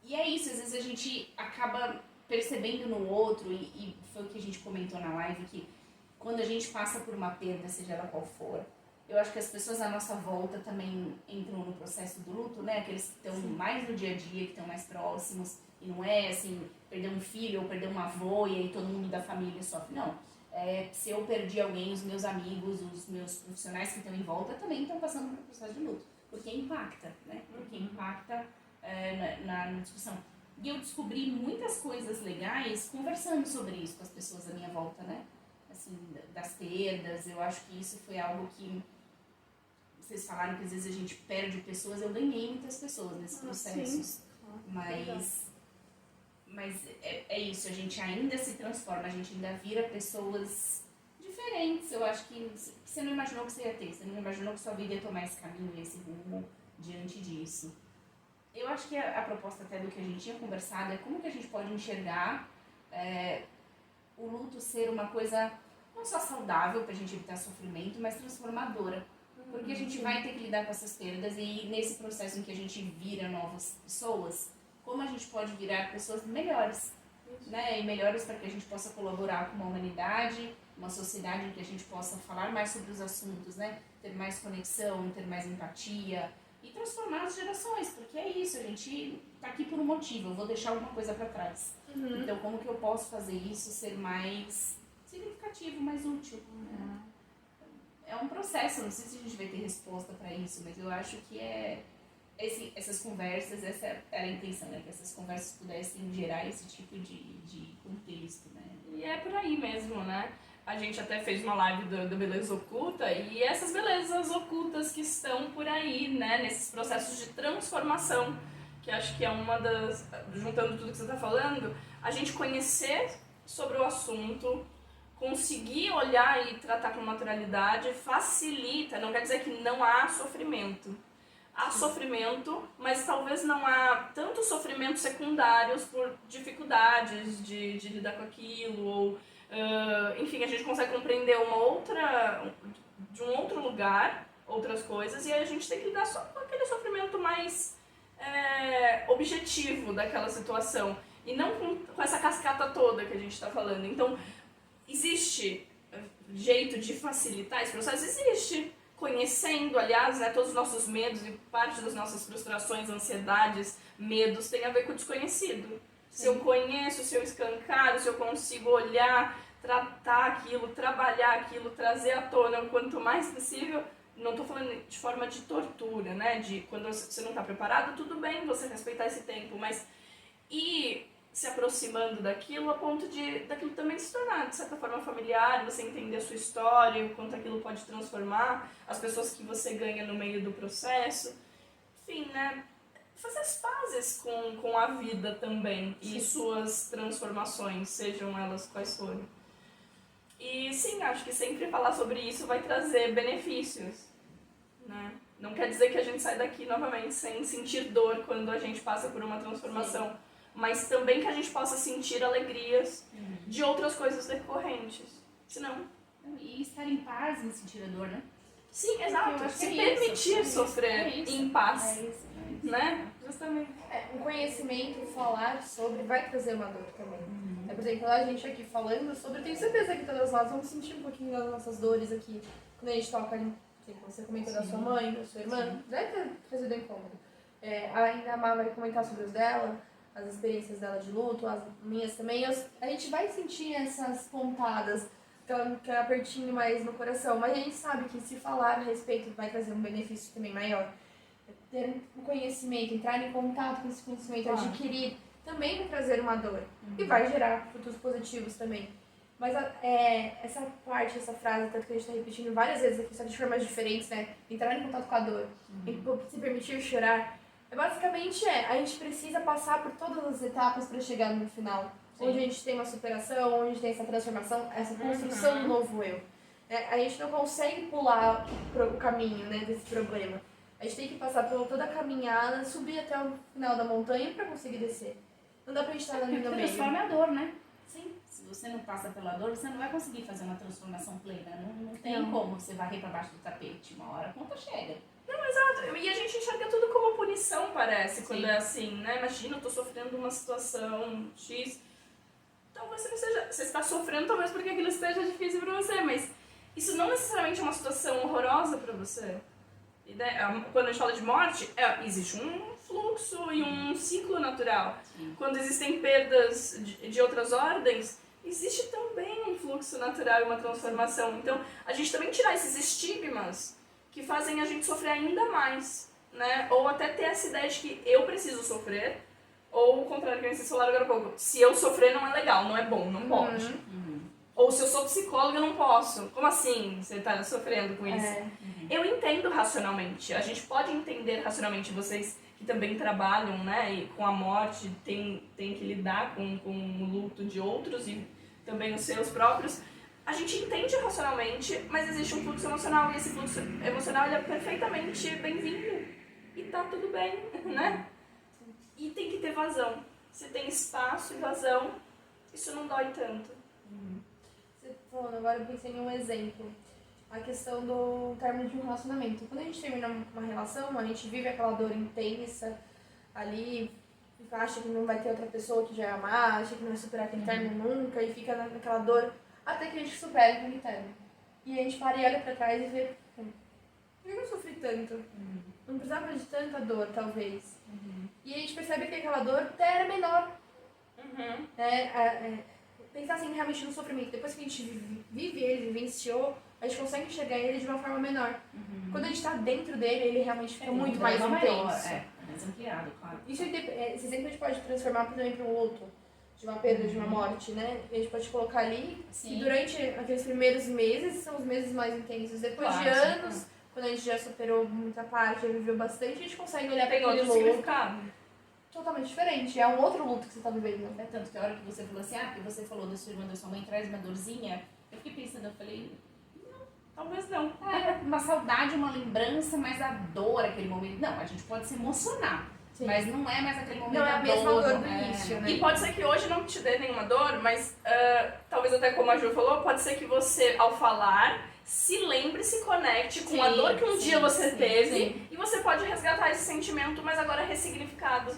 E é isso, às vezes a gente acaba percebendo no outro, e foi o que a gente comentou na live, que quando a gente passa por uma perda, seja ela qual for, eu acho que as pessoas à nossa volta também entram no processo do luto, né? Aqueles que estão mais no dia a dia, que estão mais próximos, e não é assim, perder um filho ou perder uma avó e aí todo mundo da família sofre, não. Se eu perdi alguém, os meus amigos, os meus profissionais que estão em volta também estão passando por um processo de luto, porque impacta, né? Porque impacta na discussão. E eu descobri muitas coisas legais conversando sobre isso com as pessoas à minha volta, né? Assim, das perdas, eu acho que isso foi algo que vocês falaram que às vezes a gente perde pessoas, eu ganhei muitas pessoas nesses processos, Mas é isso, a gente ainda se transforma, a gente ainda vira pessoas diferentes. Eu acho que você não imaginou que você ia ter, você não imaginou que sua vida ia tomar esse caminho, esse rumo diante disso. Eu acho que a proposta até do que a gente tinha conversado é como que a gente pode enxergar o luto ser uma coisa não só saudável pra gente evitar sofrimento, mas transformadora. Porque a gente vai ter que lidar com essas perdas e nesse processo em que a gente vira novas pessoas, como a gente pode virar pessoas melhores, né? E melhores para que a gente possa colaborar com uma humanidade, uma sociedade em que a gente possa falar mais sobre os assuntos, né? Ter mais conexão, ter mais empatia e transformar as gerações, porque é isso, a gente tá aqui por um motivo, eu vou deixar alguma coisa para trás. Então, como que eu posso fazer isso ser mais significativo, mais útil? É um processo, não sei se a gente vai ter resposta para isso, mas eu acho que essas conversas, essa era a intenção, né? Que essas conversas pudessem gerar esse tipo de contexto, né? E é por aí mesmo, né? A gente até fez uma live do Beleza Oculta e essas belezas ocultas que estão por aí, né? Nesses processos de transformação, que acho que é uma das... Juntando tudo que você está falando, a gente conhecer sobre o assunto, conseguir olhar e tratar com naturalidade facilita, não quer dizer que não há sofrimento. Há sofrimento, mas talvez não há tantos sofrimentos secundários por dificuldades de lidar com aquilo, ou, enfim, a gente consegue compreender de um outro lugar, outras coisas, e aí a gente tem que lidar só com aquele sofrimento mais objetivo daquela situação, e não com essa cascata toda que a gente está falando. Então, existe jeito de facilitar esse processo? Existe. Conhecendo, aliás, né, todos os nossos medos e parte das nossas frustrações, ansiedades, medos tem a ver com o desconhecido. Sim. Se eu conheço, se eu escancaro, se eu consigo olhar, tratar aquilo, trabalhar aquilo, trazer à tona o quanto mais possível, não estou falando de forma de tortura, né, de quando você não está preparado, tudo bem você respeitar esse tempo, mas se aproximando daquilo a ponto daquilo também se tornar, de certa forma, familiar, você entender a sua história, o quanto aquilo pode transformar, as pessoas que você ganha no meio do processo. Enfim, né? Fazer as pazes com a vida também. Sim. E suas transformações, sejam elas quais forem. E sim, acho que sempre falar sobre isso vai trazer benefícios, né? Não quer dizer que a gente sai daqui novamente sem sentir dor quando a gente passa por uma transformação. Sim. Mas também que a gente possa sentir alegrias de outras coisas decorrentes. Senão... E estar em paz em sentir a dor, né? Sim, exato. Se permitir sofrer em paz. Né? Justamente. Um conhecimento, falar sobre, vai trazer uma dor também. Por exemplo, a gente aqui falando sobre, eu tenho certeza que todas nós vamos sentir um pouquinho das nossas dores aqui, quando a gente toca ali. Você comentou da sua mãe, da sua irmã, deve ter trazido incômodo. Ainda a Má vai comentar sobre os dela, as experiências dela de luto, as minhas também. A gente vai sentir essas pontadas, que é apertinho mais no coração, mas a gente sabe que se falar a respeito vai trazer um benefício também maior. Ter um conhecimento, entrar em contato com esse conhecimento, adquirir, também vai trazer uma dor. E vai gerar frutos positivos também. Mas essa parte, essa frase, tanto que a gente está repetindo várias vezes aqui, só de formas diferentes, né? Entrar em contato com a dor, se permitir chorar. Basicamente a gente precisa passar por todas as etapas para chegar no final. Sim. Onde a gente tem uma superação, onde a gente tem essa transformação, essa construção do novo eu. A gente não consegue pular o caminho, né, desse problema. A gente tem que passar por toda a caminhada, subir até o final da montanha para conseguir descer. Não dá pra gente estar ali no meio. Transforma a dor, né? Sim. Se você não passa pela dor, você não vai conseguir fazer uma transformação plena. Não tem como você varrer para baixo do tapete. Uma hora a conta chega. Não, exato. E a gente enxerga tudo como punição, parece, quando é assim, né? Imagina, eu tô sofrendo uma situação X. Talvez você não seja... Você está sofrendo talvez porque aquilo esteja difícil pra você, mas isso não necessariamente é uma situação horrorosa pra você. E, né, quando a gente fala de morte, existe um fluxo e um ciclo natural. Sim. Quando existem perdas de outras ordens, existe também um fluxo natural e uma transformação. Então, a gente também tirar esses estigmas que fazem a gente sofrer ainda mais, né? Ou até ter essa ideia de que eu preciso sofrer, ou o contrário que a gente falou agora há pouco, se eu sofrer não é legal, não é bom, não pode. Ou se eu sou psicóloga eu não posso. Como assim você está sofrendo com isso? Eu entendo racionalmente, a gente pode entender racionalmente, vocês que também trabalham, né, e com a morte, tem que lidar com o luto de outros e também os seus próprios, a gente entende racionalmente, mas existe um fluxo emocional, e esse fluxo emocional ele é perfeitamente bem-vindo. E tá tudo bem, né? E tem que ter vazão. Se tem espaço e vazão, isso não dói tanto. Você falando agora, eu pensei em um exemplo. A questão do término de um relacionamento. Quando a gente termina uma relação, a gente vive aquela dor intensa ali, acha que não vai ter outra pessoa que já é amar, acha que não vai superar aquele término nunca, e fica naquela dor até que a gente supera aquele término. E a gente para e olha pra trás e vê, por que eu sofri tanto? Não precisava de tanta dor, talvez. E a gente percebe que aquela dor até era menor. Pensar assim realmente no sofrimento. Depois que a gente vive ele, vivenciou, a gente consegue enxergar ele de uma forma menor. Quando a gente tá dentro dele, ele realmente fica muito mais intenso. Mais ampliado, claro. Isso, esse exemplo a gente pode transformar também para um luto, de uma perda, de uma morte, né? A gente pode colocar ali que durante aqueles primeiros meses, são os meses mais intensos. Depois de anos, quando a gente já superou muita parte, já viveu bastante, a gente consegue olhar para aquele luto significado. Totalmente diferente. É um outro luto que você tá vivendo. É tanto que a hora que você falou assim, que você falou da sua irmã, da sua mãe, traz uma dorzinha, eu fiquei pensando, eu falei, não, talvez não. Uma saudade, uma lembrança, mas a dor, aquele momento. Não, a gente pode se emocionar, mas não é mais aquele momento. Não é a mesma dor do início, né? E pode ser que hoje não te dê nenhuma dor, mas talvez até como a Ju falou, pode ser que você, ao falar, se lembre, se conecte com a dor que um dia você teve e você pode resgatar esse sentimento, mas agora ressignificado.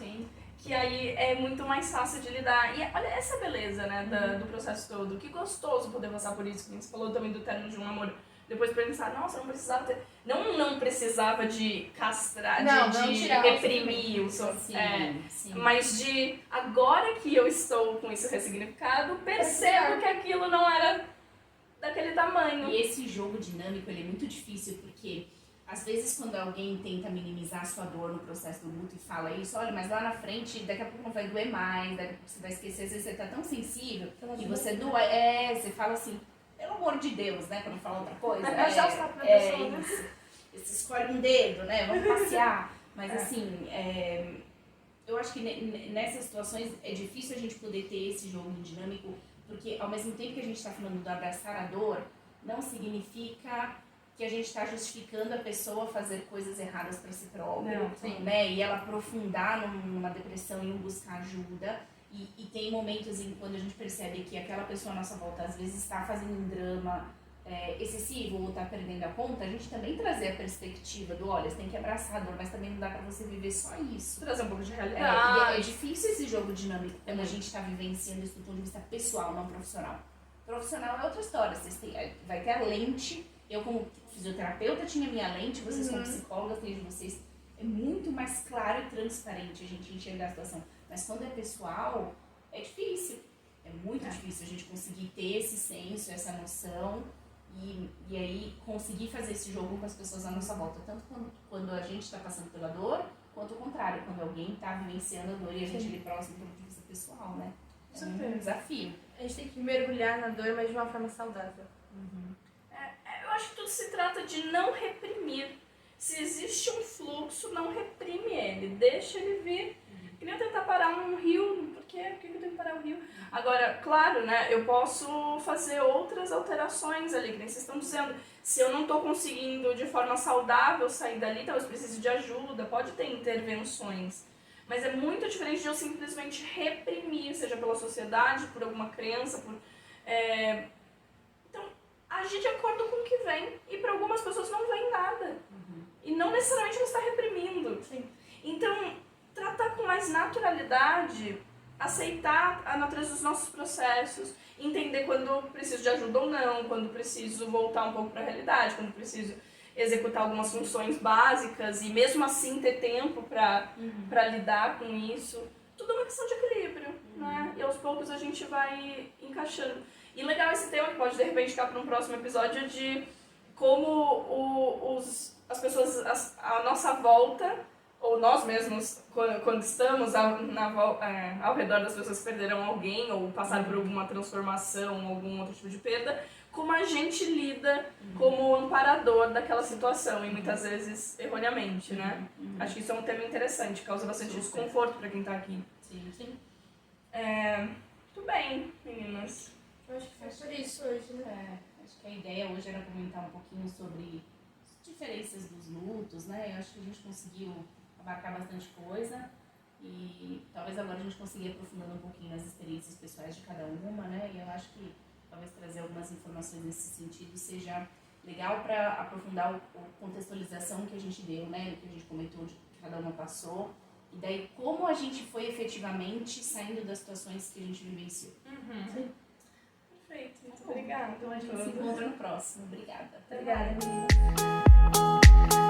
Que aí é muito mais fácil de lidar. E olha essa beleza, né, do processo todo. Que gostoso poder passar por isso. Que você falou também do término de um namoro. Depois pensar, nossa, não precisava ter... Não precisava de castrar, de reprimir o sofrimento. Mas de, agora que eu estou com isso ressignificado, percebo que aquilo não era daquele tamanho. E esse jogo dinâmico, ele é muito difícil, porque às vezes quando alguém tenta minimizar a sua dor no processo do luto e fala isso, olha, mas lá na frente, daqui a pouco não vai doer mais, daqui a pouco você vai esquecer, às vezes você tá tão sensível, e você você fala assim, pelo amor de Deus, né, pra não falar outra coisa. Já está pra pessoa, né? Isso. Você escolhe um dedo, né, vamos passear. Mas assim, eu acho que nessas situações é difícil a gente poder ter esse jogo dinâmico, porque ao mesmo tempo que a gente está falando do abraçar a dor, não significa que a gente está justificando a pessoa fazer coisas erradas para si própria, né? E ela aprofundar numa depressão e não buscar ajuda. E tem momentos em quando a gente percebe que aquela pessoa à nossa volta às vezes está fazendo um drama excessivo ou está perdendo a conta, a gente também trazer a perspectiva do, olha, você tem que abraçar a dor, mas também não dá para você viver só isso. Trazer um pouco de realidade. É difícil esse jogo dinâmico quando a gente está vivenciando isso do ponto de vista pessoal, não profissional. Profissional é outra história, vai ter a lente, eu como fisioterapeuta tinha minha lente, vocês como psicólogas têm de vocês, é muito mais claro e transparente a gente enxergar a situação. Mas quando é pessoal, é difícil, é muito difícil a gente conseguir ter esse senso, essa noção e aí conseguir fazer esse jogo com as pessoas à nossa volta, tanto quando a gente está passando pela dor, quanto o contrário, quando alguém está vivenciando a dor e a gente é próximo do ponto de vista pessoal, né? É um desafio. A gente tem que mergulhar na dor, mas de uma forma saudável. Eu acho que tudo se trata de não reprimir. Se existe um fluxo, não reprime ele, deixa ele vir. Que nem eu tentar parar um rio, por que eu tenho que parar o rio? Agora, claro, né, eu posso fazer outras alterações ali, que nem vocês estão dizendo. Se eu não estou conseguindo de forma saudável sair dali, talvez precise de ajuda, pode ter intervenções. Mas é muito diferente de eu simplesmente reprimir, seja pela sociedade, por alguma crença, Então, agir de acordo com o que vem. E para algumas pessoas não vem nada. E não necessariamente você está reprimindo. Então, tratar com mais naturalidade, aceitar a natureza dos nossos processos, entender quando preciso de ajuda ou não, quando preciso voltar um pouco para a realidade, quando preciso executar algumas funções básicas e mesmo assim ter tempo para lidar com isso. Tudo é uma questão de equilíbrio, né? E aos poucos a gente vai encaixando. E legal esse tema que pode de repente ficar para um próximo episódio de como as pessoas à nossa volta, ou nós mesmos, quando estamos ao redor das pessoas que perderam alguém ou passaram por alguma transformação, algum outro tipo de perda, como a gente lida como amparador daquela situação, e muitas vezes erroneamente, né? Acho que isso é um tema interessante, causa bastante desconforto para quem tá aqui. Sim, sim. Muito bem, meninas. Eu acho que foi por isso hoje, né? Acho que a ideia hoje era comentar um pouquinho sobre as diferenças dos lutos, né? Eu acho que a gente conseguiu abarcar bastante coisa e talvez agora a gente consiga ir aprofundando um pouquinho nas experiências pessoais de cada uma, né? E eu acho que talvez trazer algumas informações nesse sentido seja legal para aprofundar a contextualização que a gente deu, né? O que a gente comentou de que cada uma passou. E daí, como a gente foi efetivamente saindo das situações que a gente vivenciou. Sim. Perfeito, muito obrigada. Então a gente se encontra no próximo. Obrigada. Obrigada, meninas.